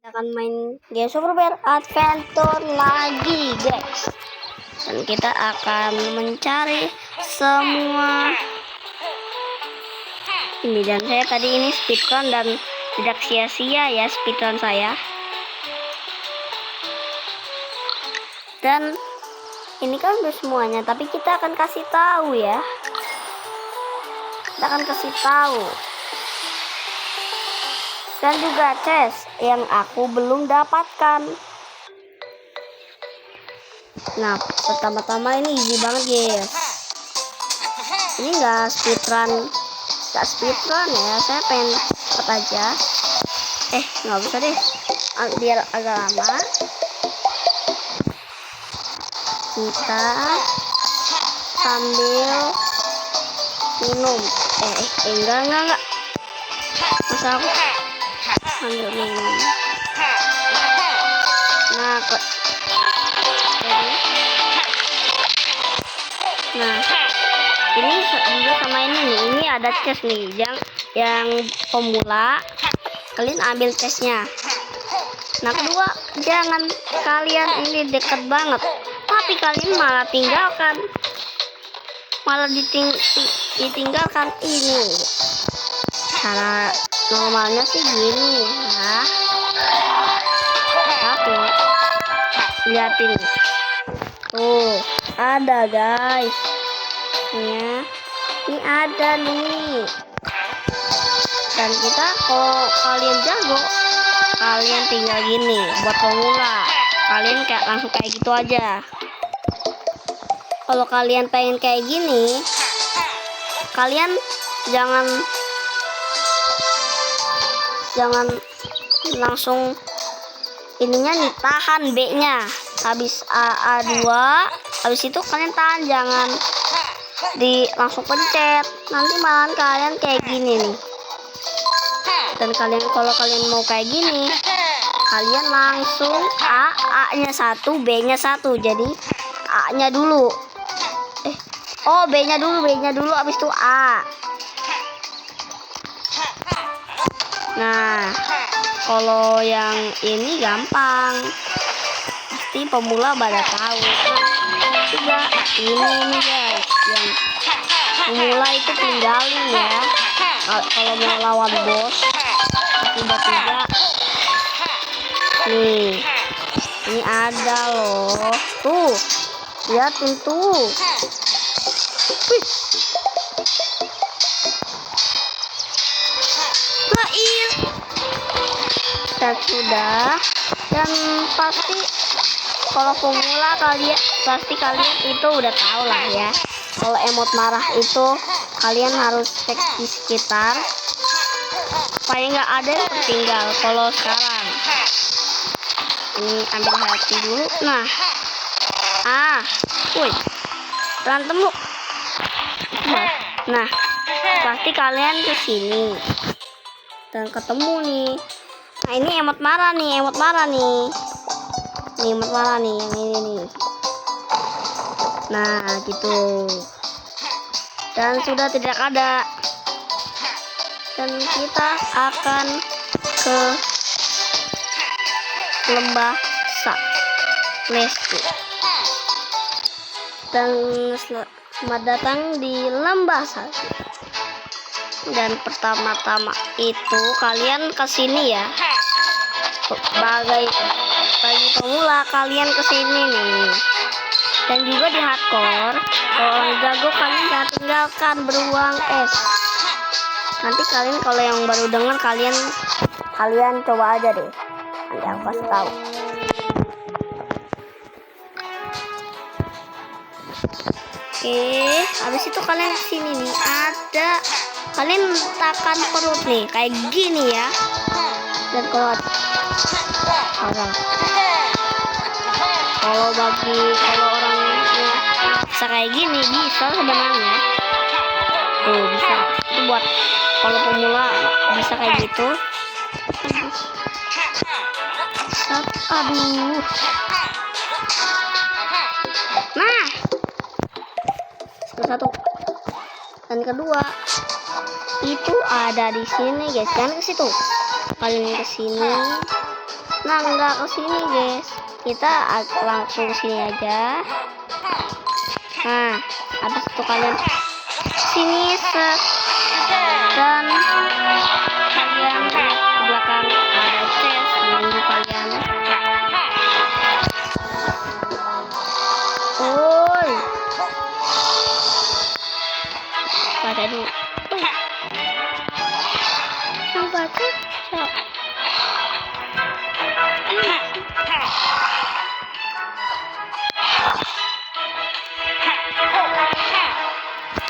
Akan main game Super Bear Adventure lagi, guys. Dan kita akan mencari semua ini. Dan saya tadi ini speedrun dan tidak sia-sia ya speedrun saya. Dan ini kan udah semuanya, tapi kita akan kasih tahu ya. Kita akan kasih tahu. Dan juga chest yang aku belum dapatkan. Nah, pertama-tama ini easy banget, guys. Ini enggak speedrun ya. Saya pengen cepet aja. Nggak usah deh. Biar agak lama. Kita sambil minum. Enggak. Masa aku sambil minum. Nah, ini juga sama ini nih. Ini ada chest nih, yang pemula. Kalian ambil chestnya. Nah, kedua, jangan kalian ini deket banget, tapi kalian malah tinggalkan. Ditinggalkan ini. Cara normalnya sih gini ya. Tapi lihatin. Tuh, ada guys. Ya. Ini ada nih. Dan kita kalau kalian jago, kalian tinggal gini buat pemula. Kalian langsung kayak gitu aja. Kalau kalian pengen kayak gini, kalian jangan langsung ininya nih, tahan B-nya. Habis A2, habis itu kalian tahan, jangan langsung pencet. Nanti malahan kalian kayak gini nih. Dan kalau kalian mau kayak gini, kalian langsung A-nya 1, B-nya 1. Jadi A-nya dulu. B-nya dulu, habis itu A. Nah, kalau yang ini gampang. Pasti pemula pada tahu. Juga ini guys, yang pemula itu tinggalin ya. Kalau mau lawan bos, tiba-tiba nih, ini ada loh. Tuh, liatin tuh. Dan sudah, dan pasti kalau pemula kalian itu udah tahu lah ya. Kalau emot marah itu kalian harus cek di sekitar supaya nggak ada yang tertinggal. Kalau sekarang ini ambil hati dulu. Nah, berantem lu. Nah, pasti kalian kesini dan ketemu nih. Nah, ini emot marah nih. Ini emot marah nih, yang ini nih. Nah, gitu. Dan sudah tidak ada. Dan kita akan ke lembah Lesku. Dan selamat datang di lembah salju. Dan pertama-tama itu kalian kesini ya. Bagi pemula kalian kesini nih. Dan juga di hardcore, kalau orang jago kalian jangan tinggalkan beruang es. Nanti kalian kalau yang baru dengar, kalian coba aja deh. Nanti aku kasih tahu. Habis itu kalian kesini nih, kalian letakkan perut nih kayak gini ya. Dan kalau orang bisa kayak gini, bisa sebenarnya. Tuh, bisa. Itu buat kalau pemula bisa kayak gitu. Aduh. Nah, satu. Dan kedua, itu ada di sini guys. Jangan ke situ. Kalian ke sini. Nah, nggak ke sini guys, kita langsung ke sini aja. Nah, habis itu kalian sini set, dan kalian lihat ke belakang ada chest, menunggu kalian. Oi, baca dulu. Yang baca siapa?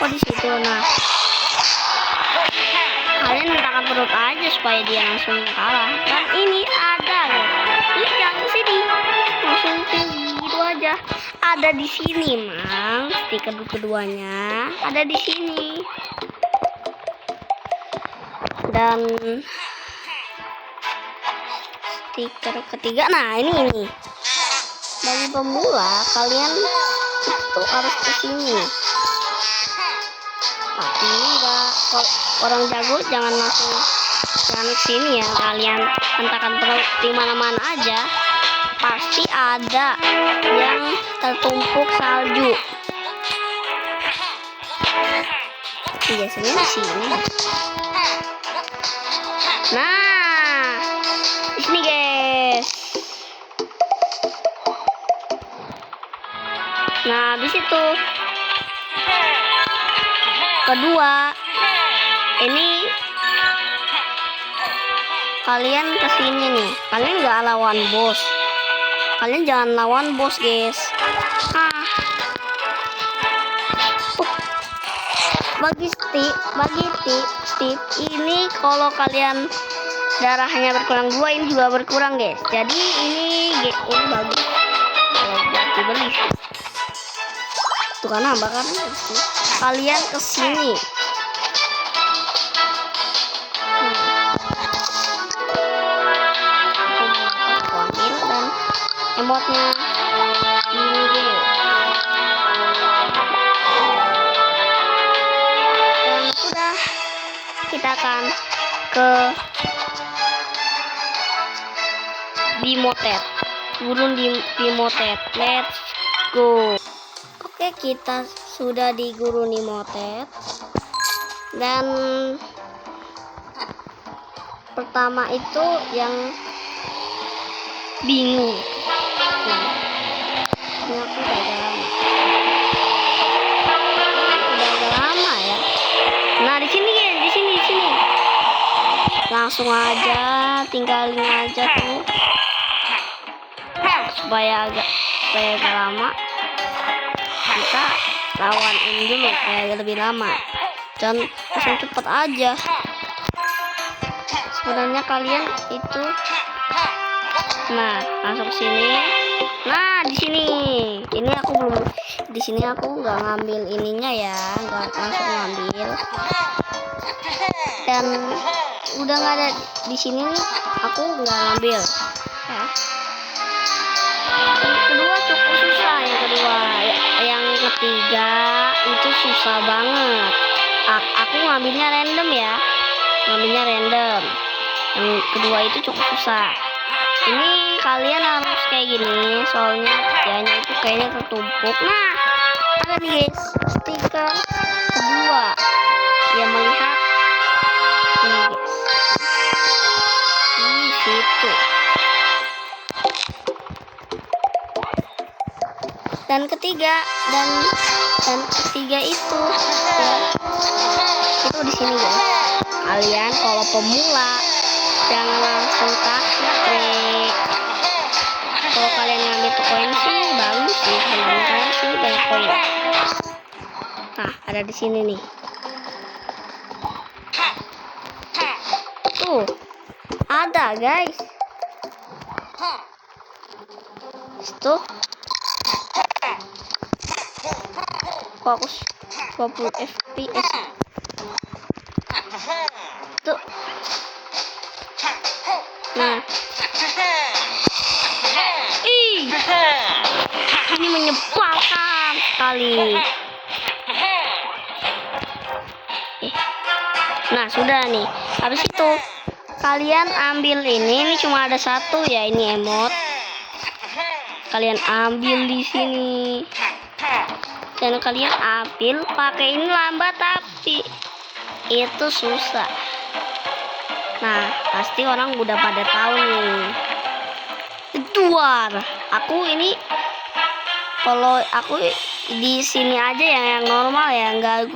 Oh, di situ. Nah, kalian letakkan perut aja supaya dia langsung kalah. Dan ini ada guys, ini jangan sini, langsung gitu aja. Ada di sini mang, stiker keduanya ada di sini. Dan stiker ketiga, nah ini bagi pemula kalian itu harus ke sini. Tapi enggak, kalau orang jago jangan langsung ke sini ya. Kalian hentakan terus di mana-mana aja, pasti ada yang tertumpuk salju. Biasanya di sini. Nah, di sini guys. Nah, habis itu kedua, ini kalian kesini nih. Kalian nggak lawan bos. Kalian jangan lawan bos guys. Bagi tip ini, kalau kalian darahnya berkurang 2, ini juga berkurang guys. Jadi ini bagus kalau buat dibeli. Tuh kan nambah kan. Kalian kesini. Aku ambil dan emotnya ini guys. Dan udah, kita akan ke Bimotet, gurun di Bimotet. Let's go. Oke, kita sudah di gurun Bimotet. Dan pertama itu yang bingung. Ini aku udah agak lama ya. Nah, di sini guys, di sini. Langsung aja, tinggalin aja tuh. Supaya agak lama. Kita lawan ini dulu kayak lebih lama. Dan langsung cepet aja. Sebenarnya kalian itu, nah langsung sini. Nah, di sini. Ini aku belum, di sini aku nggak ngambil ininya ya, nggak langsung ngambil. Dan udah nggak ada di sini nih, aku nggak ngambil. Ya. Yang kedua cukup susah, yang ketiga itu susah banget. Aku ngambilnya random ya, yang kedua itu cukup susah. Ini kalian harus kayak gini, soalnya dianya itu kayaknya tertumpuk. Nah, ada nih guys, stiker kedua yang melihat ini guys, di situ. Dan ketiga itu di sini guys. Kalian kalau pemula jangan langsung kasih. Kalau kalian ngambil tuh koin sih bagus sih, sebenarnya sih banyak koin. Nah, ada di sini nih. Tuh, ada guys. Tuh. Fokus 20 fps. Tuh. Nah. Ini menyebalkan sekali. Nah, sudah nih. Habis itu kalian ambil ini cuma ada satu ya, ini emot. Kalian ambil di sini. Dan kalian ambil pakai ini lambat tapi itu susah. Nah, pasti orang udah pada tahu nih. Duar. Aku ini kalau aku di sini aja yang normal ya, nggak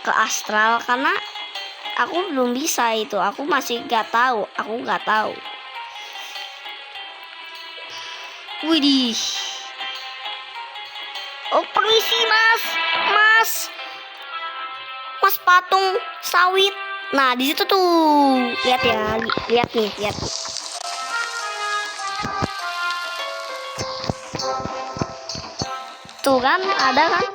ke astral karena aku belum bisa itu. Aku masih nggak tahu. Widih. Oh, permisi mas patung sawit. Nah, di situ tuh. Lihat ya, lihat nih. Tuh kan, ada kan?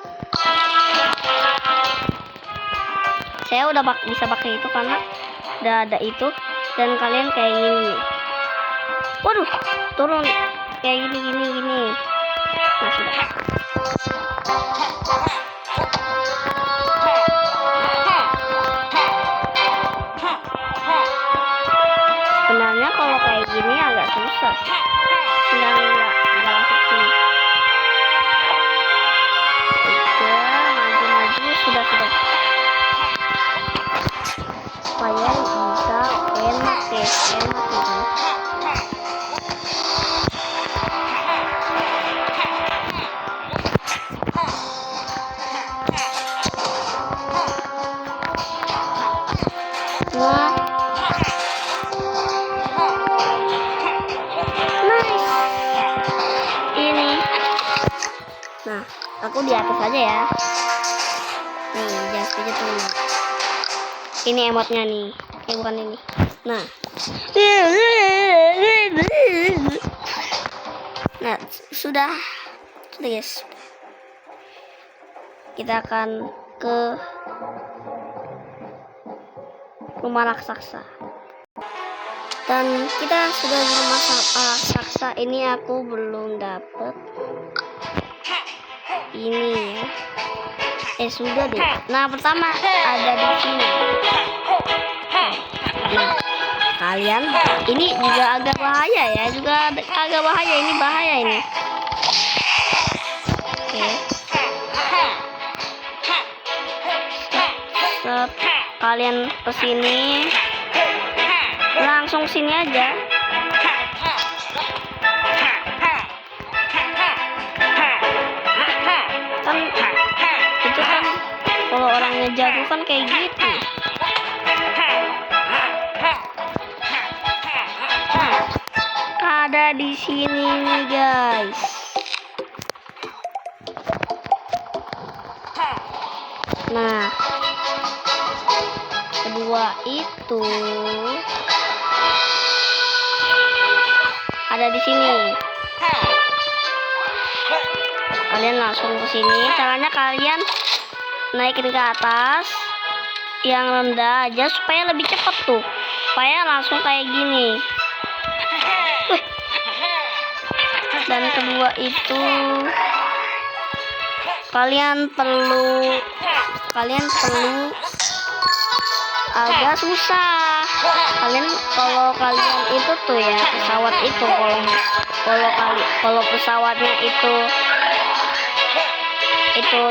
Saya udah bisa pakai itu karena udah ada itu, dan kalian kayak gini. Waduh, turun kayak gini. Nah, sudah. Sebenarnya kalau kayak gini agak susah sih. Enggak langsung sini. Maju, sudah. Supaya bisa enak gitu. Nah, aku di atas aja ya. Nih, jangan sedikit tuh. Ini emotnya nih. Bukan ini. Nah. Nah, sudah guys. Kita akan ke rumah raksasa. Dan kita sudah di rumah raksasa. Ini aku belum dapet. Ini ya. Sudah deh. Nah, pertama ada di sini. Nah, kalian ini juga agak bahaya ya. Ini bahaya ini. Oke. Set, kalian kesini. Langsung sini aja. Itu kan kalau orangnya jago kan kayak gitu. Ada di sini nih guys. Nah, kedua itu ada di sini. Kalian langsung ke sini. Caranya kalian naikin ke atas yang rendah aja supaya lebih cepat tuh. Supaya langsung kayak gini. Dan kedua itu kalian perlu agak susah. Kalau kalian itu tuh ya, pesawat itu kalau pesawatnya itu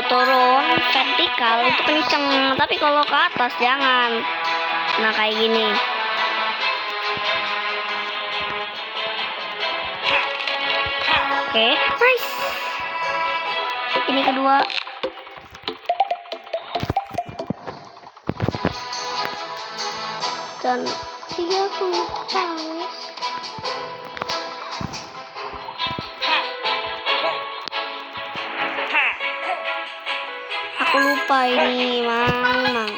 turun vertikal itu kenceng, tapi kalau ke atas jangan. Nah, kayak gini. Oke, nice. Ini kedua. Dan 30 guys. Aku lupa ini, Mang.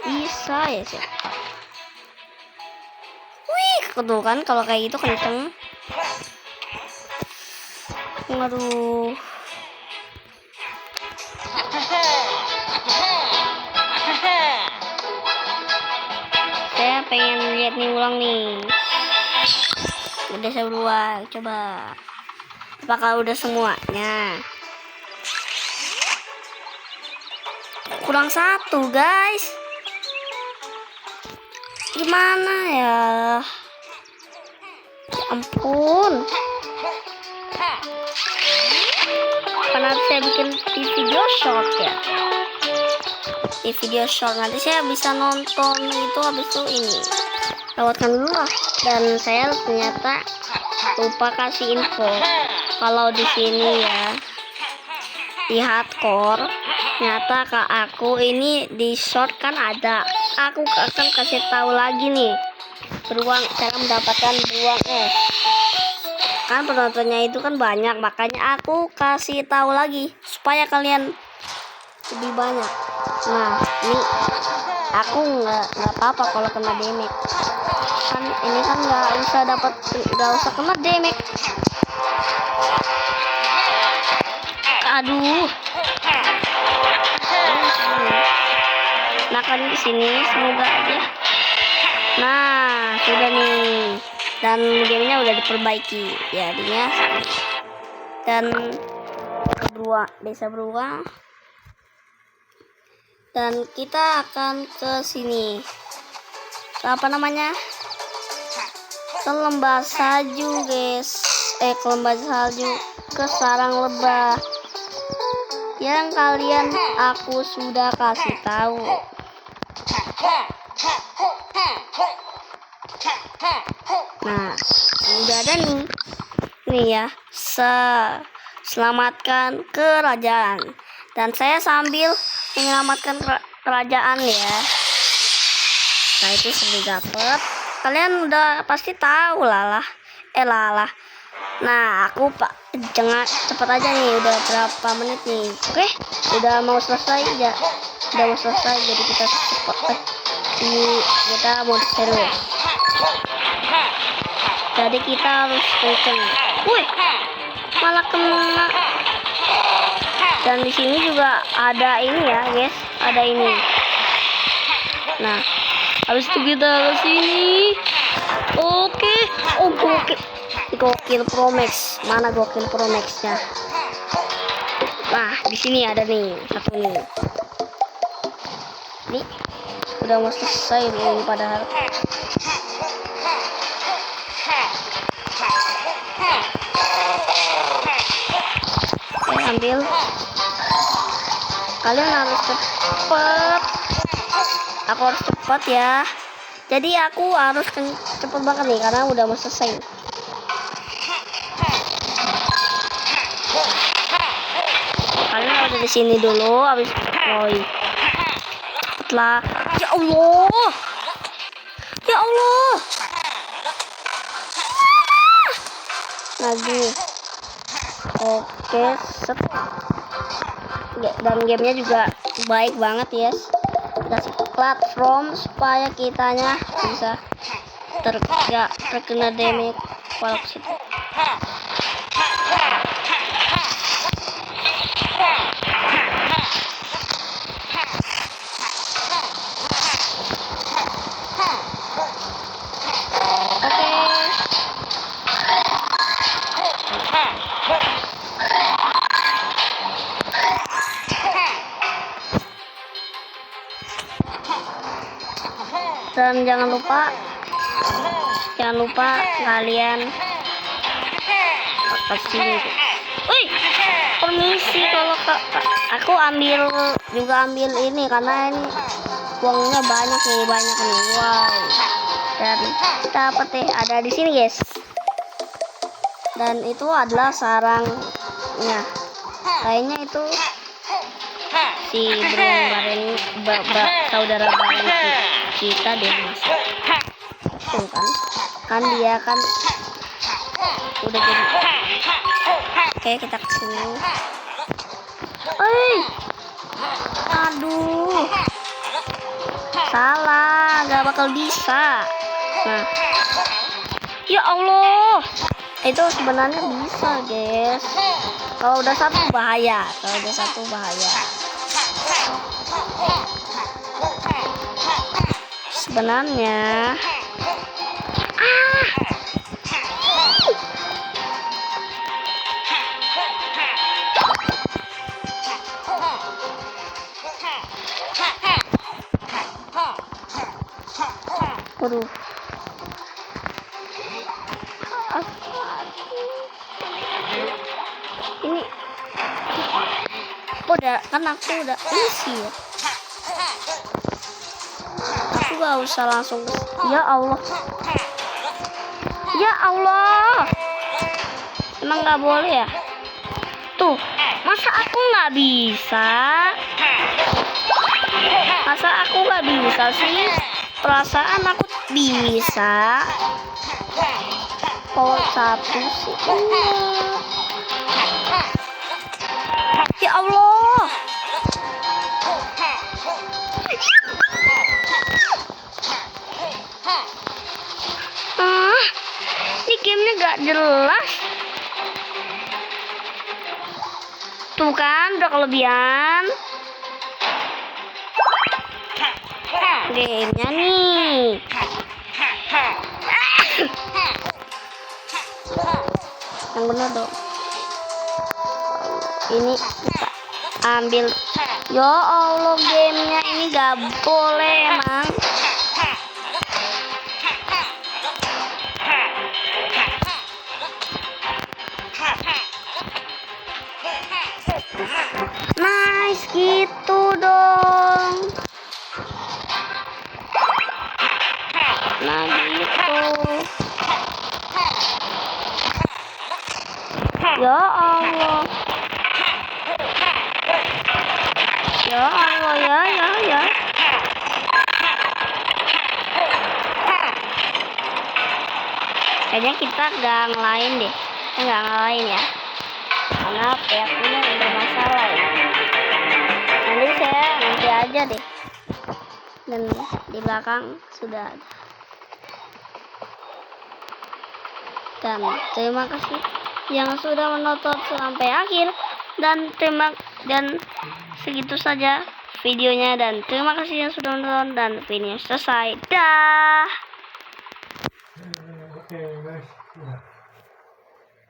Bisa ya sih. Wih, tuh kan kalau kayak gitu kenceng. Waduh. Saya pengen lihat nih ulang nih. Udah saya buat, coba. Apakah udah semuanya? Kurang satu guys. Gimana ya? Ampun. Karena saya bikin di video short ya. Di video short nanti saya bisa nonton itu, habis itu ini lewatkan dulu lah. Dan saya ternyata lupa kasih info kalau di sini ya, di hardcore ternyata kak aku ini di short kan ada. Aku akan kasih tahu lagi nih beruang, cara mendapatkan beruang kan penontonnya itu kan banyak, makanya aku kasih tahu lagi supaya kalian lebih banyak. Nah ini aku nggak apa-apa kalau kena damage kan, ini kan nggak usah kena damage. Aduh. Nah kan di sini semoga aja. Nah sudah nih, dan gamenya udah diperbaiki jadinya. Dan desa beruang, dan kita akan ke sini, apa namanya, ke lembah salju guys, ke lembah salju, ke sarang lebah yang kalian aku sudah kasih tahu. Nah udah ada nih ya, selamatkan kerajaan, dan saya sambil menyelamatkan kerajaan ya. Nah itu sudah dapet, kalian udah pasti tahu lah. Nah aku jangan cepet aja nih, udah berapa menit nih. Oke, udah mau selesai ya, jadi kita cepet kita mau serius, jadi kita harus kenceng. Wih, malah kena. Dan di sini juga ada ini ya guys, ada ini. Nah habis itu kita ke sini. Oke, oh gokil Pro Max, mana gokil Pro Max nya? Nah di sini ada nih satu nih. Nih udah mau selesai ini padahal. Oke, ambil. Kalian harus cepet. Aku harus cepat ya. Jadi aku harus cepet banget nih karena udah mau selesai. Kalian harus di sini dulu, habis setelah. Ya Allah. Ya Allah. Lagi. Oke, set. Dan gamenya juga baik banget ya. Kasih platform supaya kitanya bisa terkena damage kalau ke situ. Dan jangan lupa kalian kasih. Wih, permisi kalau aku ambil ini karena ini uangnya banyak nih. Wow. Dan dapat ada di sini guys. Dan itu adalah sarangnya. Kayaknya itu si saudara bareng kita deh mas. Tuh kan dia kan udah jadi. Oke, kita kesini. Aduh, salah, nggak bakal bisa. Nah, ya Allah, itu sebenarnya bisa guys. Kalau udah satu bahaya. Sebenarnya Waduh. Ini udah kan aku udah isi ya. Aku gak usah langsung. Ya Allah. Ya Allah. Emang nggak boleh ya? Tuh, masa aku nggak bisa? Masa aku nggak bisa sih? Perasaan aku bisa. Power 1 sih. Ya Allah. Ini gamenya gak jelas. Tuh kan udah kelebihan gamenya nih. Yang bener dong. Ini kita ambil. Ya Allah, gamenya ini gak boleh emang. Nice gitu dong. Nah gitu. Ya Allah. Ya Allah, ya. Kayaknya kita gak ngelain deh. Nggak ngelain ya. Karena punya bermasalah ya. Nanti aja deh. Dan di belakang sudah ada. Dan terima kasih yang sudah menonton sampai akhir. Dan segitu saja videonya, dan terima kasih yang sudah menonton, dan video selesai. Dah. Oke, guys.